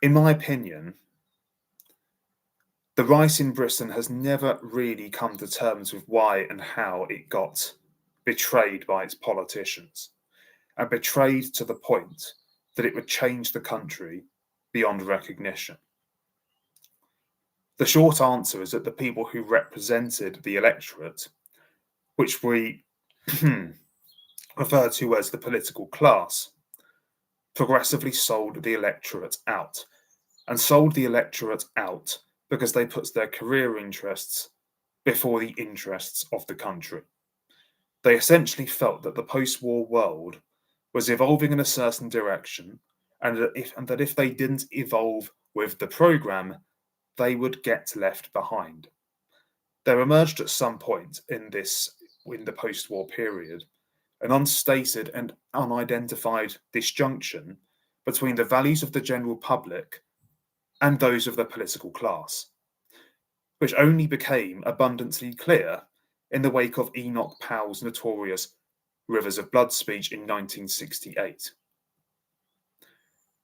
In my opinion, the right in Britain has never really come to terms with why and how it got betrayed by its politicians, and betrayed to the point that it would change the country beyond recognition. The short answer is that the people who represented the electorate, which we refer to as the political class, progressively sold the electorate out, and sold the electorate out because they put their career interests before the interests of the country. They essentially felt that the post-war world was evolving in a certain direction, and that if they didn't evolve with the programme, they would get left behind. There emerged at some point in the post-war period an unstated and unidentified disjunction between the values of the general public and those of the political class, which only became abundantly clear in the wake of Enoch Powell's notorious Rivers of Blood speech in 1968.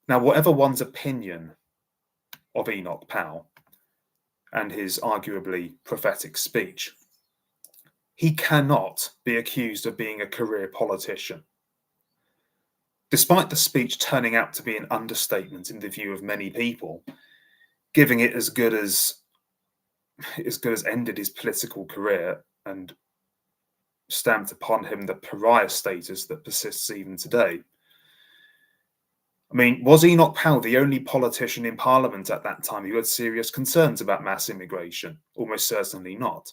Now, whatever one's opinion of Enoch Powell and his arguably prophetic speech, he cannot be accused of being a career politician. Despite the speech turning out to be an understatement in the view of many people, giving it as good as ended his political career and stamped upon him the pariah status that persists even today. I mean, was Enoch Powell the only politician in Parliament at that time who had serious concerns about mass immigration? Almost certainly not.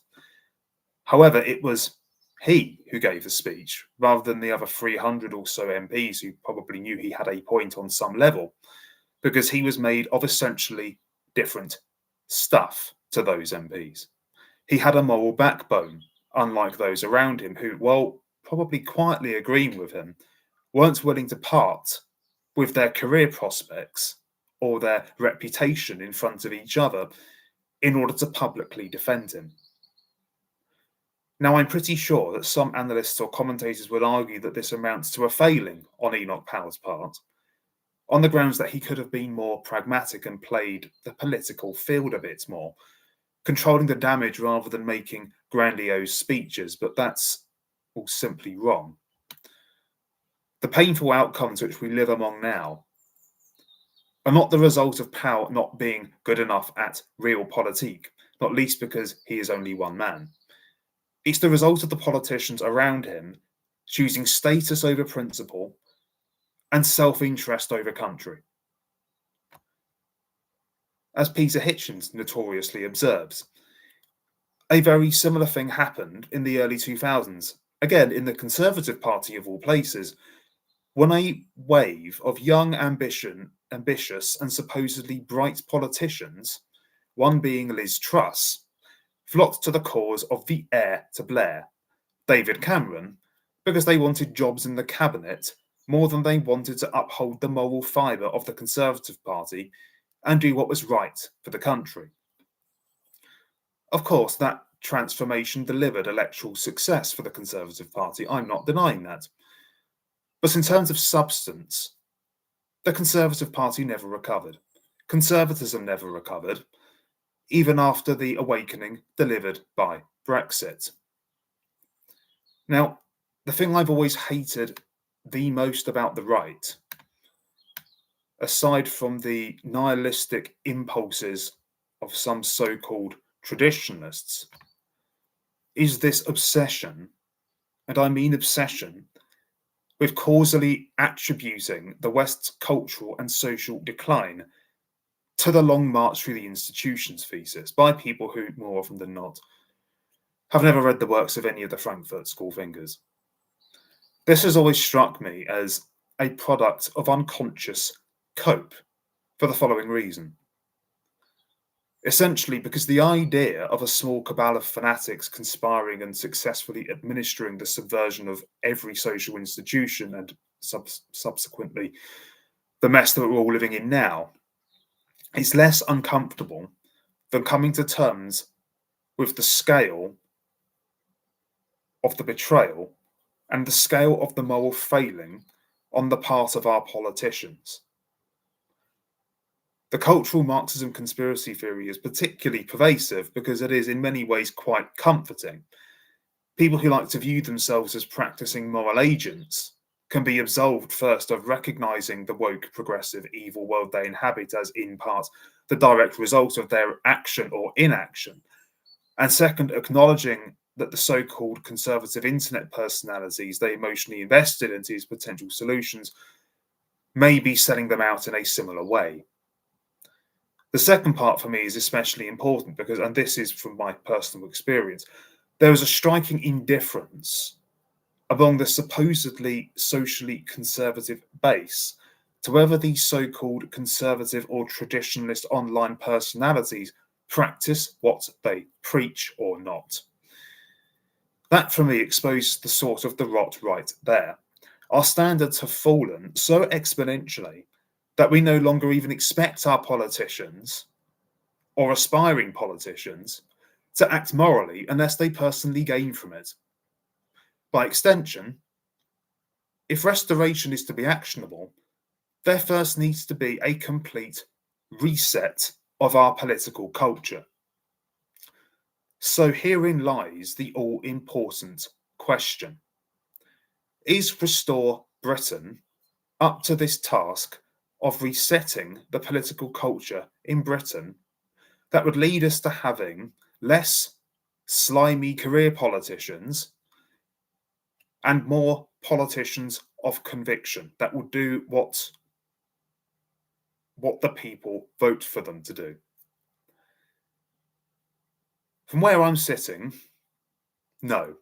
However, it was he who gave the speech, rather than the other 300 or so MPs who probably knew he had a point on some level, because he was made of essentially different stuff to those MPs. He had a moral backbone, unlike those around him who, while probably quietly agreeing with him, weren't willing to part with their career prospects or their reputation in front of each other in order to publicly defend him. Now, I'm pretty sure that some analysts or commentators would argue that this amounts to a failing on Enoch Powell's part, on the grounds that he could have been more pragmatic and played the political field a bit more, controlling the damage rather than making grandiose speeches, but that's all simply wrong. The painful outcomes which we live among now are not the result of Powell not being good enough at realpolitik, not least because he is only one man. It's the result of the politicians around him choosing status over principle and self-interest over country. As Peter Hitchens notoriously observes, a very similar thing happened in the early 2000s, again in the Conservative Party of all places, when a wave of young, ambitious and supposedly bright politicians, one being Liz Truss, flocked to the cause of the heir to Blair, David Cameron, because they wanted jobs in the cabinet more than they wanted to uphold the moral fibre of the Conservative Party and do what was right for the country. Of course, that transformation delivered electoral success for the Conservative Party. I'm not denying that. But in terms of substance, the Conservative Party never recovered. Conservatism never recovered, even after the awakening delivered by Brexit. Now, the thing I've always hated the most about the right, aside from the nihilistic impulses of some so-called traditionalists, is this obsession, and I mean obsession, with causally attributing the West's cultural and social decline to the long march through the institutions thesis by people who, more often than not, have never read the works of any of the Frankfurt School thinkers. This has always struck me as a product of unconscious cope for the following reason. Essentially, because the idea of a small cabal of fanatics conspiring and successfully administering the subversion of every social institution and subsequently the mess that we're all living in now is less uncomfortable than coming to terms with the scale of the betrayal and the scale of the moral failing on the part of our politicians. The cultural Marxism conspiracy theory is particularly pervasive because it is in many ways quite comforting. People who like to view themselves as practicing moral agents can be absolved first of recognizing the woke, progressive, evil world they inhabit as, in part, the direct result of their action or inaction, and second, acknowledging that the so-called conservative internet personalities they emotionally invested into these potential solutions may be selling them out in a similar way. The second part for me is especially important because, and this is from my personal experience, there is a striking indifference among the supposedly socially conservative base to whether these so-called conservative or traditionalist online personalities practice what they preach or not. That for me exposes the sort of the rot right there. Our standards have fallen so exponentially that we no longer even expect our politicians or aspiring politicians to act morally unless they personally gain from it. By extension, if restoration is to be actionable, there first needs to be a complete reset of our political culture. So herein lies the all-important question. Is Restore Britain up to this task of resetting the political culture in Britain that would lead us to having less slimy career politicians and more politicians of conviction that will do what the people vote for them to do? From where I'm sitting, no.